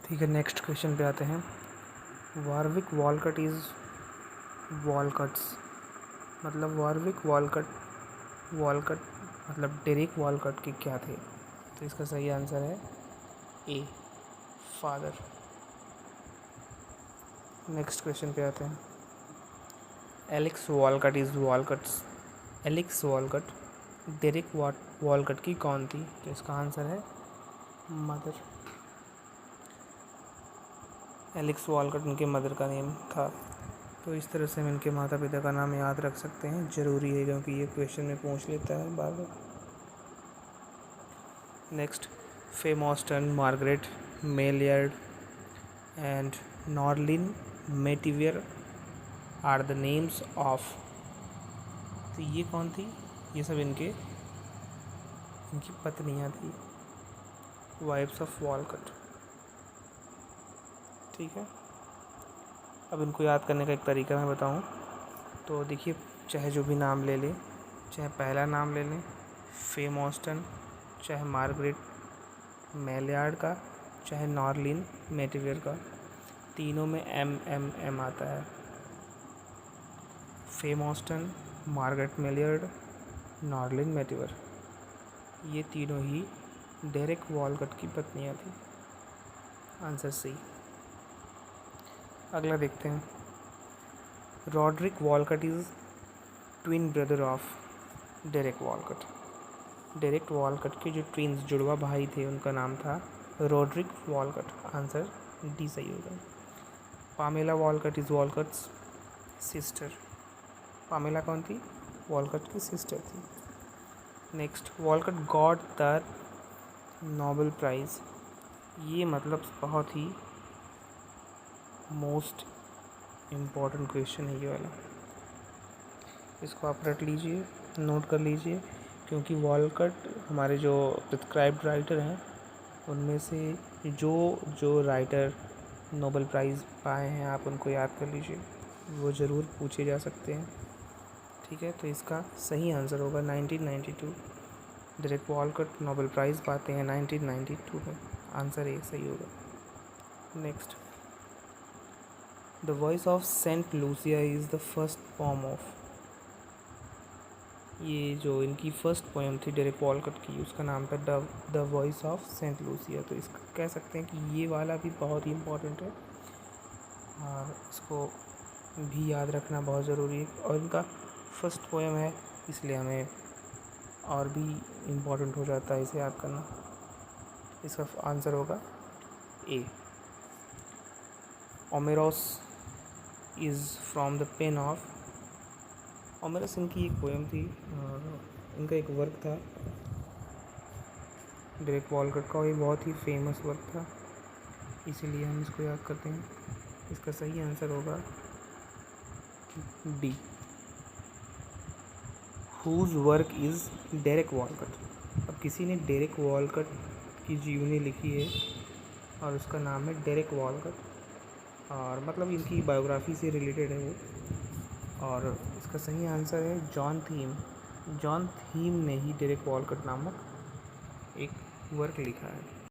ठीक है, next question पे आते हैं। वारविक वॉलकट इज़ वॉलकट्स, मतलब वारविक वॉलकट मतलब डेरिक वॉलकट के क्या थे? तो इसका सही आंसर है ए, फादर। नेक्स्ट क्वेश्चन पे आते हैं। Alex Walcott is Walcott's, Alex Walcott Derek Walcott की कौन थी? तो इसका आंसर है मदर। एलेक्स वॉलकट उनके मदर का नेम था। तो इस तरह से हम इनके माता पिता का नाम याद रख सकते हैं, ज़रूरी है क्योंकि ये क्वेश्चन में पूछ लेता है बार बार। Next, Fame Austin, Margaret Maillard and Norline Metivier are the names of. तो ये कौन थी? ये सब इनकी पत्नियाँ थी, वाइफ्स ऑफ वॉलकट। ठीक है, अब इनको याद करने का एक तरीका मैं बताऊं तो देखिए, चाहे जो भी नाम ले लें, चाहे पहला नाम ले लें फेम ऑस्टन, चाहे मार्गरेट मेलियार्ड का, चाहे नॉर्लिन मेटिवियर का, तीनों में एम एम एम आता है। Fay Austin, Margaret Maillard, Norlene Metivier, ये तीनों ही डेरिक वॉलकट की पत्नियां थी। Answer C. अगला देखते हैं। Roderick Walcott is twin brother of Derek Walcott. Derek Walcott के जो ट्विन्स जुड़वा भाई थे उनका नाम था रॉड्रिक वॉलकट। आंसर डी सही होगा। Pamela Walcott is Walcott's sister. Pamela कौन थी? वॉलकट की सिस्टर थी। Next, Walcott got the Nobel prize. ये मतलब बहुत ही मोस्ट इम्पॉर्टेंट क्वेश्चन है ये वाला, इसको आप रट लीजिए, नोट कर लीजिए, क्योंकि वॉलकट हमारे जो प्रिस्क्राइब्ड राइटर हैं उनमें से जो राइटर नोबेल प्राइज़ पाए हैं आप उनको याद कर लीजिए, वो ज़रूर पूछे जा सकते हैं। ठीक है, तो इसका सही आंसर होगा 1992। डेरिक वॉलकट नोबेल प्राइज़ पाते हैं 1992 में। आंसर ए सही होगा। Next, the voice of Saint Lucia is the first poem of. ये जो इनकी फर्स्ट पोएम थी डेरिक वॉलकट की, उसका नाम था the voice of Saint Lucia. तो इसका कह सकते हैं कि ये वाला भी बहुत ही इम्पोर्टेंट है और इसको भी याद रखना बहुत ज़रूरी है, और इनका फर्स्ट पोएम है इसलिए हमें और भी इम्पोर्टेंट हो जाता है इसे याद करना। इसका आंसर होगा A. Omeros is from the pen of. Omeros इनकी एक पोएम थी और इनका एक वर्क था डेरिक वॉलकट का, ये बहुत ही फेमस वर्क था, इसीलिए हम इसको याद करते हैं। इसका सही आंसर होगा D. Whose work is Derek Walcott. अब किसी ने डेरिक वॉलकट की जीवनी लिखी है और उसका नाम है डेरिक वॉलकट, और मतलब इनकी बायोग्राफी से रिलेटेड है वो, और इसका सही आंसर है जॉन थीम। जॉन थीम ने ही डेरिक वॉलकट नामक एक वर्क लिखा है।